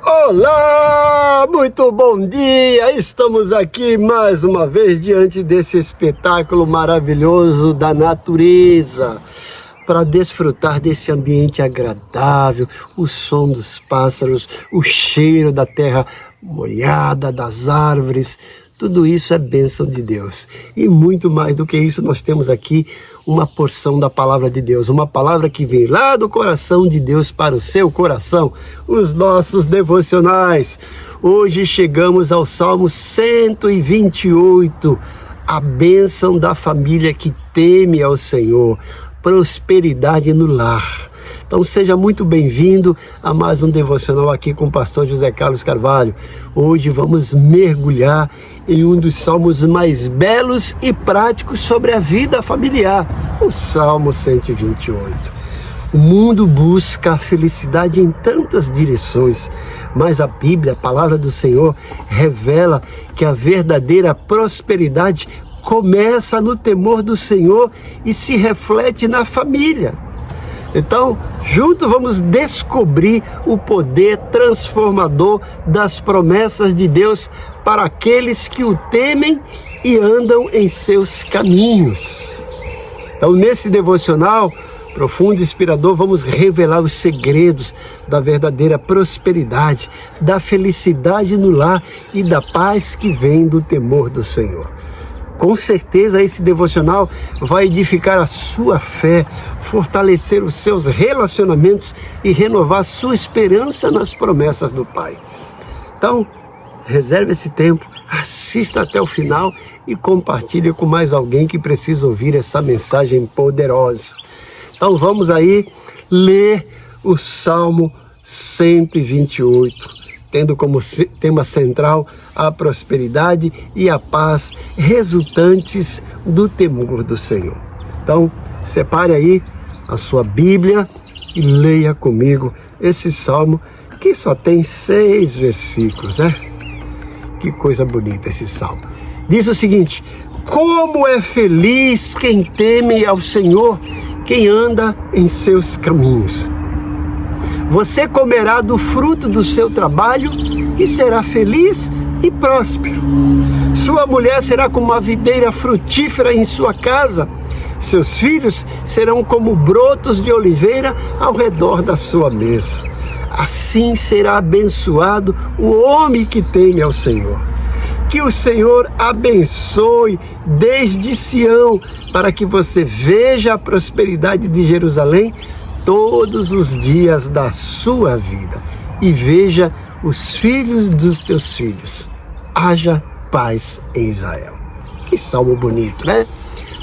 Olá, muito bom dia! Estamos aqui mais uma vez diante desse espetáculo maravilhoso da natureza para desfrutar desse ambiente agradável, o som dos pássaros, o cheiro da terra molhada, das árvores. Tudo isso é bênção de Deus. E muito mais do que isso, nós temos aqui uma porção da palavra de Deus, uma palavra que vem lá do coração de Deus para o seu coração, os nossos devocionais. Hoje chegamos ao Salmo 128, a bênção da família que teme ao Senhor, prosperidade no lar. Então seja muito bem-vindo a mais um devocional aqui com o pastor José Carlos Carvalho. Hoje vamos mergulhar em um dos salmos mais belos e práticos sobre a vida familiar, o Salmo 128. O mundo busca a felicidade em tantas direções, mas a Bíblia, a palavra do Senhor, revela que a verdadeira prosperidade começa no temor do Senhor e se reflete na família. Então, juntos vamos descobrir o poder transformador das promessas de Deus para aqueles que o temem e andam em seus caminhos. Então, nesse devocional profundo e inspirador, vamos revelar os segredos da verdadeira prosperidade, da felicidade no lar e da paz que vem do temor do Senhor. Com certeza esse devocional vai edificar a sua fé, fortalecer os seus relacionamentos e renovar sua esperança nas promessas do Pai. Então, reserve esse tempo, assista até o final e compartilhe com mais alguém que precisa ouvir essa mensagem poderosa. Então vamos aí ler o Salmo 128. Tendo como tema central a prosperidade e a paz resultantes do temor do Senhor. Então, separe aí a sua Bíblia e leia comigo esse salmo que só tem 6 versículos, né? Que coisa bonita esse salmo. Diz o seguinte: como é feliz quem teme ao Senhor, quem anda em seus caminhos. Você comerá do fruto do seu trabalho e será feliz e próspero. Sua mulher será como uma videira frutífera em sua casa. Seus filhos serão como brotos de oliveira ao redor da sua mesa. Assim será abençoado o homem que teme ao Senhor. Que o Senhor abençoe desde Sião, para que você veja a prosperidade de Jerusalém todos os dias da sua vida e veja os filhos dos teus filhos. Haja paz em Israel. Que salmo bonito, né?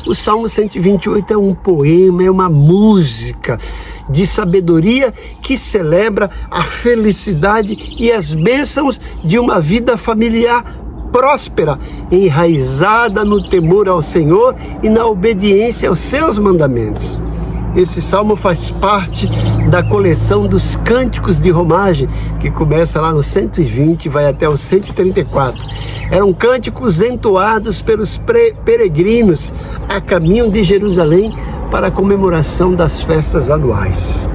O Salmo 128 é um poema, é uma música de sabedoria que celebra a felicidade e as bênçãos de uma vida familiar próspera, enraizada no temor ao Senhor e na obediência aos seus mandamentos. Esse salmo faz parte da coleção dos cânticos de romagem, que começa lá no 120 e vai até o 134. Eram cânticos entoados pelos peregrinos a caminho de Jerusalém para a comemoração das festas anuais.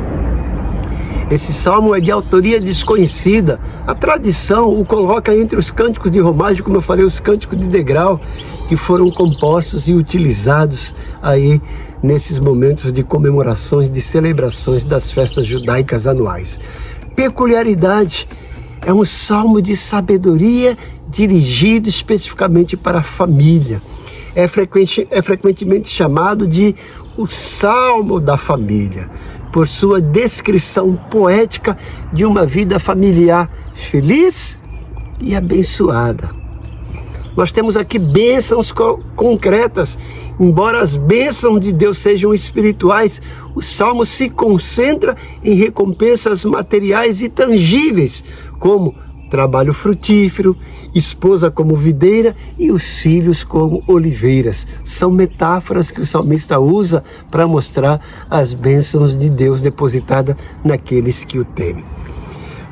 Esse salmo é de autoria desconhecida. A tradição o coloca entre os cânticos de romagem, como eu falei, os cânticos de degrau, que foram compostos e utilizados aí nesses momentos de comemorações, de celebrações das festas judaicas anuais. Peculiaridade: é um salmo de sabedoria dirigido especificamente para a família. É frequentemente chamado de o Salmo da Família, por sua descrição poética de uma vida familiar feliz e abençoada. Nós temos aqui bênçãos concretas. Embora as bênçãos de Deus sejam espirituais, o Salmo se concentra em recompensas materiais e tangíveis, como trabalho frutífero, esposa como videira e os filhos como oliveiras. São metáforas que o salmista usa para mostrar as bênçãos de Deus depositadas naqueles que o temem.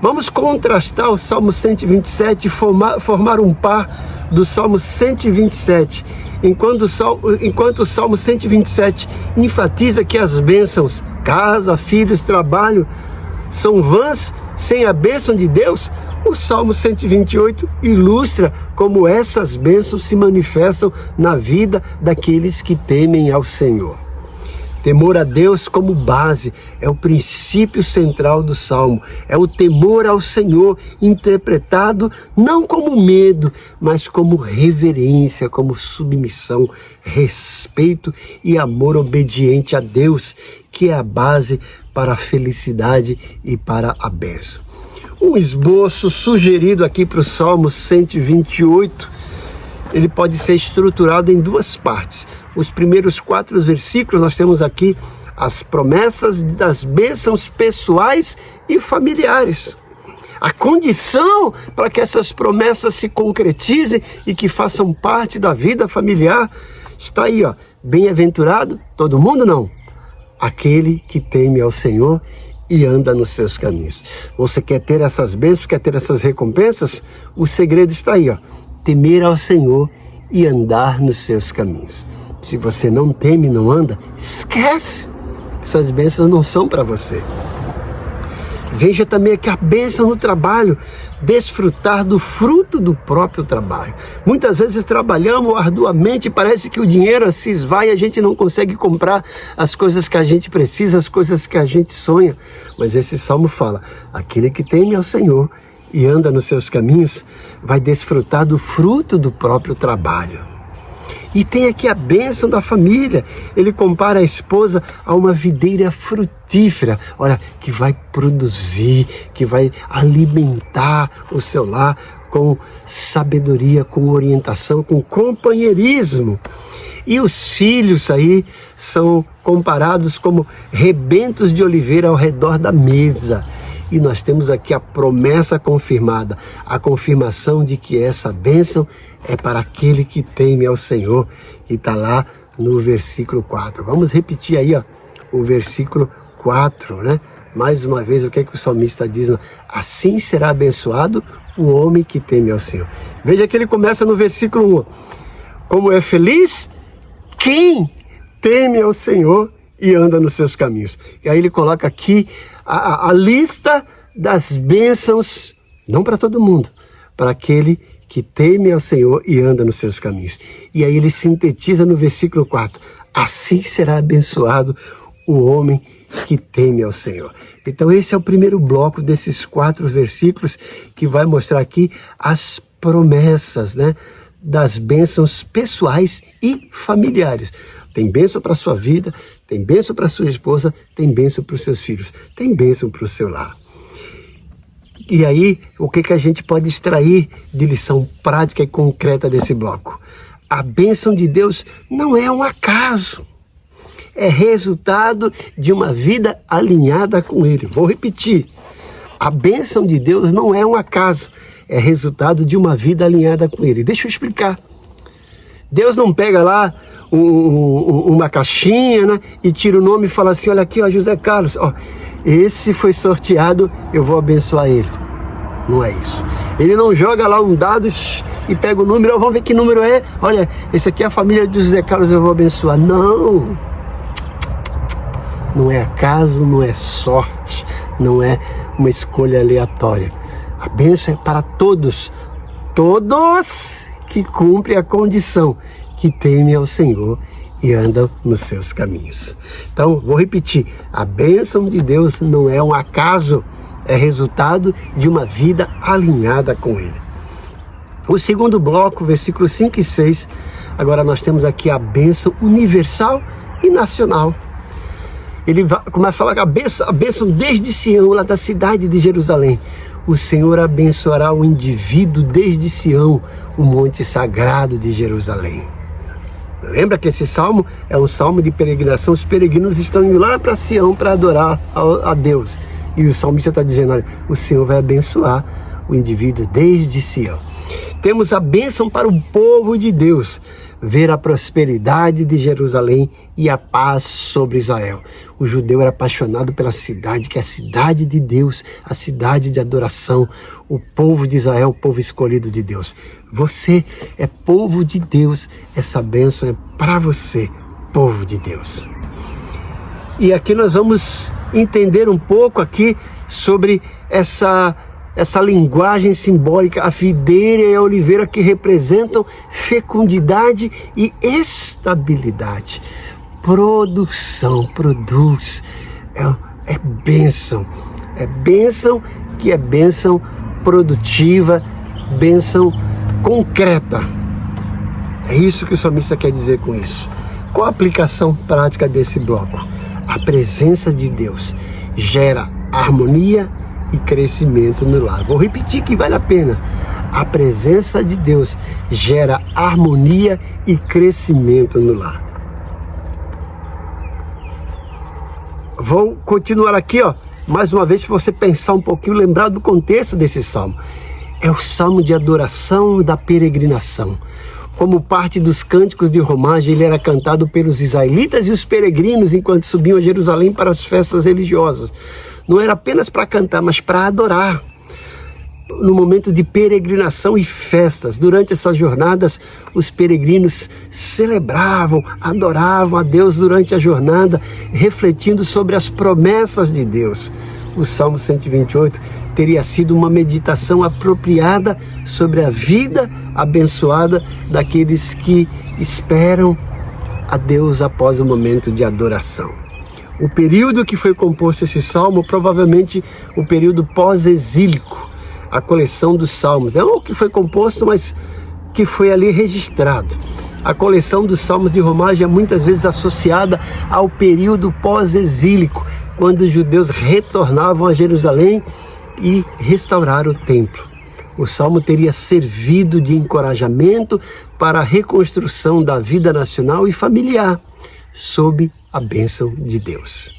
Vamos contrastar o Salmo 127 e formar um par do Salmo 127. Enquanto o Salmo 127 enfatiza que as bênçãos, casa, filhos, trabalho, são vãs sem a bênção de Deus? O Salmo 128 ilustra como essas bênçãos se manifestam na vida daqueles que temem ao Senhor. Temor a Deus como base é o princípio central do Salmo. É o temor ao Senhor interpretado não como medo, mas como reverência, como submissão, respeito e amor obediente a Deus, que é a base para a felicidade e para a bênção. Um esboço sugerido aqui para o Salmo 128, ele pode ser estruturado em duas partes. Os primeiros 4 versículos, nós temos aqui as promessas das bênçãos pessoais e familiares. A condição para que essas promessas se concretizem e que façam parte da vida familiar está aí, ó. Bem-aventurado, todo mundo não. Aquele que teme ao Senhor e anda nos seus caminhos. Você quer ter essas bênçãos, quer ter essas recompensas? O segredo está aí, ó. Temer ao Senhor e andar nos seus caminhos. Se você não teme e não anda, esquece. Essas bênçãos não são para você. Veja também aqui a bênção no trabalho, desfrutar do fruto do próprio trabalho. Muitas vezes trabalhamos arduamente, parece que o dinheiro se esvai e a gente não consegue comprar as coisas que a gente precisa, as coisas que a gente sonha. Mas esse salmo fala, aquele que teme ao Senhor e anda nos seus caminhos, vai desfrutar do fruto do próprio trabalho. E tem aqui a bênção da família. Ele compara a esposa a uma videira frutífera, olha, que vai produzir, que vai alimentar o seu lar com sabedoria, com orientação, com companheirismo. E os filhos aí são comparados como rebentos de oliveira ao redor da mesa. E nós temos aqui a promessa confirmada, a confirmação de que essa bênção é para aquele que teme ao Senhor, que está lá no versículo 4. Vamos repetir aí, ó, o versículo 4, né? Mais uma vez, o que é que o salmista diz? Assim será abençoado o homem que teme ao Senhor. Veja que ele começa no versículo 1. Como é feliz quem teme ao Senhor e anda nos seus caminhos. E aí ele coloca aqui a lista das bênçãos, não para todo mundo, para aquele que teme ao Senhor e anda nos seus caminhos. E aí ele sintetiza no versículo 4, assim será abençoado o homem que teme ao Senhor. Então esse é o primeiro bloco desses 4 versículos que vai mostrar aqui as promessas, né, das bênçãos pessoais e familiares. Tem bênção para a sua vida, tem bênção para a sua esposa, tem bênção para os seus filhos, tem bênção para o seu lar. E aí, o que a gente pode extrair de lição prática e concreta desse bloco? A bênção de Deus não é um acaso. É resultado de uma vida alinhada com Ele. Vou repetir. A bênção de Deus não é um acaso. É resultado de uma vida alinhada com Ele. Deixa eu explicar. Deus não pega lá uma caixinha, né, e tira o nome e fala assim, olha aqui, ó, José Carlos, ó, esse foi sorteado, eu vou abençoar ele. Não é isso. Ele não joga lá um dado e pega o número, vamos ver que número é. Olha, esse aqui é a família de José Carlos, eu vou abençoar. Não. Não é acaso, não é sorte, não é uma escolha aleatória. A bênção é para todos. Todos que cumprem a condição, que temem ao Senhor e andam nos seus caminhos. Então, vou repetir, a bênção de Deus não é um acaso, é resultado de uma vida alinhada com Ele. O segundo bloco, versículos 5 e 6, agora nós temos aqui a bênção universal e nacional. Ele começa a falar que a bênção desde Sião, lá da cidade de Jerusalém. O Senhor abençoará o indivíduo desde Sião, o monte sagrado de Jerusalém. Lembra que esse salmo é um salmo de peregrinação, os peregrinos estão indo lá para Sião para adorar a Deus. E o salmista está dizendo, olha, o Senhor vai abençoar o indivíduo desde Sião. Temos a bênção para o povo de Deus, ver a prosperidade de Jerusalém e a paz sobre Israel. O judeu era apaixonado pela cidade, que é a cidade de Deus, a cidade de adoração, o povo de Israel, o povo escolhido de Deus. Você é povo de Deus, essa bênção é para você, povo de Deus. E aqui nós vamos entender um pouco aqui sobre essa linguagem simbólica, a videira e a oliveira, que representam fecundidade e estabilidade. Produção, produz, é bênção que é bênção produtiva, bênção concreta. É isso que o salmista quer dizer com isso. Qual a aplicação prática desse bloco? A presença de Deus gera harmonia e crescimento no lar. Vou repetir que vale a pena. A presença de Deus gera harmonia e crescimento no lar. Vou continuar aqui, mais uma vez, para você pensar um pouquinho, lembrar do contexto desse salmo. É o salmo de adoração e da peregrinação. Como parte dos cânticos de romagem, ele era cantado pelos israelitas e os peregrinos enquanto subiam a Jerusalém para as festas religiosas. Não era apenas para cantar, mas para adorar. No momento de peregrinação e festas, durante essas jornadas, os peregrinos celebravam, adoravam a Deus durante a jornada, refletindo sobre as promessas de Deus. O Salmo 128 teria sido uma meditação apropriada sobre a vida abençoada daqueles que esperam a Deus após o momento de adoração. O período que foi composto esse salmo, provavelmente o período pós-exílico, a coleção dos salmos, não o que foi composto, mas que foi ali registrado. A coleção dos salmos de romagem é muitas vezes associada ao período pós-exílico, quando os judeus retornavam a Jerusalém e restauraram o templo. O salmo teria servido de encorajamento para a reconstrução da vida nacional e familiar, sob a bênção de Deus.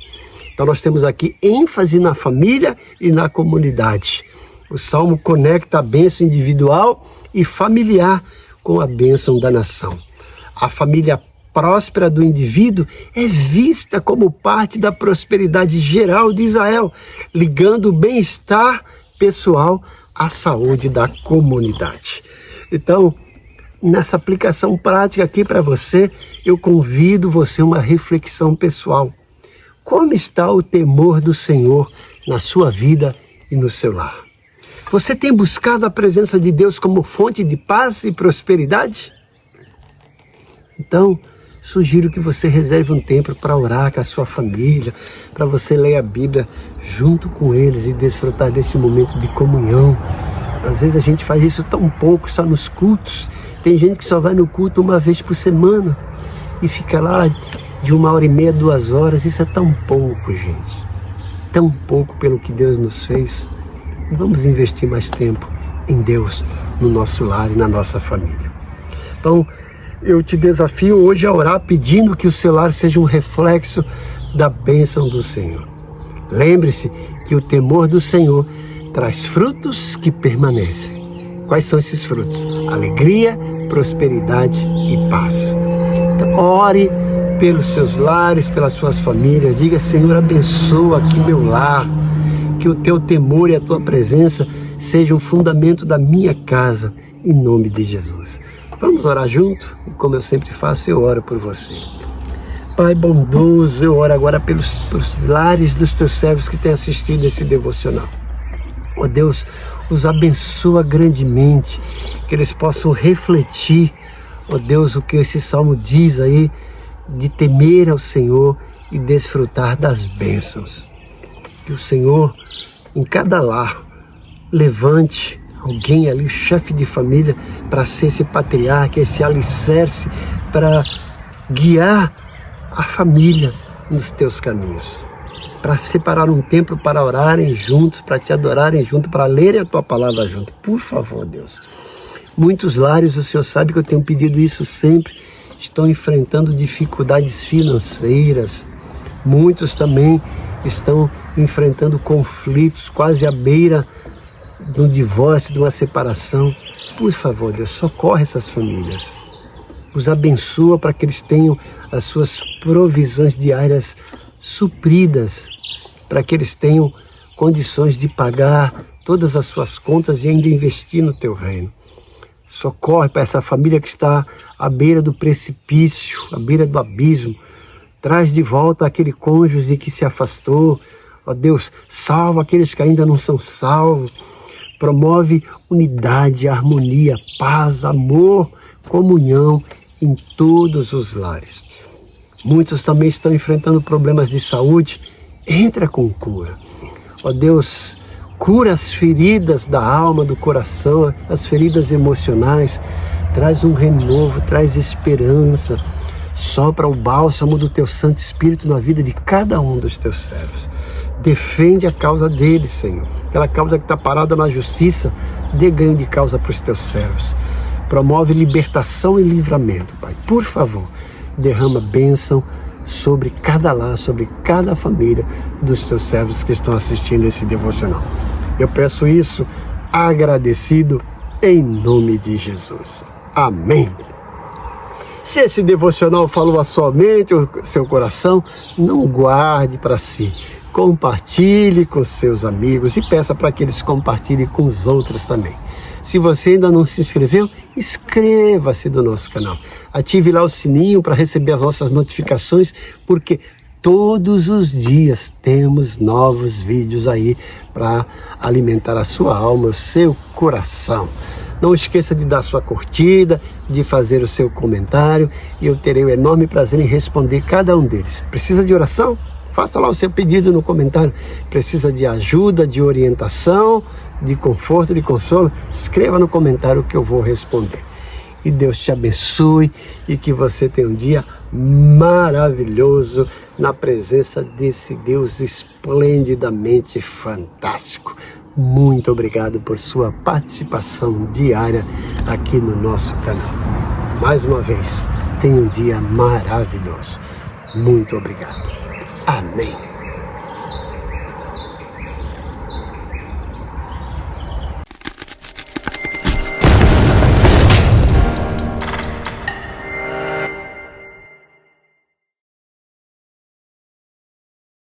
Então nós temos aqui ênfase na família e na comunidade. O salmo conecta a bênção individual e familiar com a bênção da nação. A família próspera do indivíduo é vista como parte da prosperidade geral de Israel, ligando o bem-estar pessoal à saúde da comunidade. Então, nessa aplicação prática aqui para você, eu convido você a uma reflexão pessoal. Como está o temor do Senhor na sua vida e no seu lar? Você tem buscado a presença de Deus como fonte de paz e prosperidade? Então, sugiro que você reserve um tempo para orar com a sua família, para você ler a Bíblia junto com eles e desfrutar desse momento de comunhão. Às vezes a gente faz isso tão pouco, só nos cultos. Tem gente que só vai no culto uma vez por semana e fica lá de 1h30, 2 horas. Isso é tão pouco, gente. Tão pouco pelo que Deus nos fez. Vamos investir mais tempo em Deus, no nosso lar e na nossa família. Então, eu te desafio hoje a orar pedindo que o seu lar seja um reflexo da bênção do Senhor. Lembre-se que o temor do Senhor traz frutos que permanecem. Quais são esses frutos? Alegria, prosperidade e paz. Então, ore pelos seus lares, pelas suas famílias. Diga: Senhor, abençoa aqui meu lar. Que o teu temor e a tua presença sejam o fundamento da minha casa, em nome de Jesus. Vamos orar junto? E como eu sempre faço, eu oro por você. Pai bondoso, eu oro agora pelos lares dos teus servos que têm assistido esse devocional. Ó Deus, os abençoa grandemente, que eles possam refletir, ó Deus, o que esse salmo diz aí, de temer ao Senhor e desfrutar das bênçãos. Que o Senhor, em cada lar, levante alguém ali, chefe de família, para ser esse patriarca, esse alicerce, para guiar a família nos teus caminhos. Para separar um tempo para orarem juntos, para te adorarem juntos, para lerem a tua palavra juntos. Por favor, Deus. Muitos lares, o Senhor sabe que eu tenho pedido isso sempre, estão enfrentando dificuldades financeiras. Muitos também estão enfrentando conflitos, quase à beira de um divórcio, de uma separação. Por favor, Deus, socorre essas famílias. Os abençoa para que eles tenham as suas provisões diárias supridas, para que eles tenham condições de pagar todas as suas contas e ainda investir no teu reino. Socorre para essa família que está à beira do precipício, à beira do abismo. Traz de volta aquele cônjuge que se afastou, Ó Deus, salva aqueles que ainda não são salvos. Promove unidade, harmonia, paz, amor, comunhão em todos os lares. Muitos também estão enfrentando problemas de saúde. Entra com cura. Ó Deus, cura as feridas da alma, do coração, as feridas emocionais. Traz um renovo, traz esperança. Sopra o bálsamo do teu Santo Espírito na vida de cada um dos teus servos. Defende a causa deles, Senhor. Aquela causa que está parada na justiça, dê ganho de causa para os teus servos. Promove libertação e livramento, Pai. Por favor, derrama bênção sobre cada lar, sobre cada família dos teus servos que estão assistindo esse devocional. Eu peço isso agradecido em nome de Jesus. Amém. Se esse devocional falou a sua mente, o seu coração, não guarde para si. Compartilhe com seus amigos e peça para que eles compartilhem com os outros também. Se você ainda não se inscreveu, inscreva-se no nosso canal. Ative lá o sininho para receber as nossas notificações, porque todos os dias temos novos vídeos aí para alimentar a sua alma, o seu coração. Não esqueça de dar sua curtida, de fazer o seu comentário e eu terei o enorme prazer em responder cada um deles. Precisa de oração? Faça lá o seu pedido no comentário. Precisa de ajuda, de orientação, de conforto, de consolo? Escreva no comentário que eu vou responder. E Deus te abençoe e que você tenha um dia maravilhoso na presença desse Deus esplendidamente fantástico. Muito obrigado por sua participação diária aqui no nosso canal. Mais uma vez, tenha um dia maravilhoso. Muito obrigado. Amém.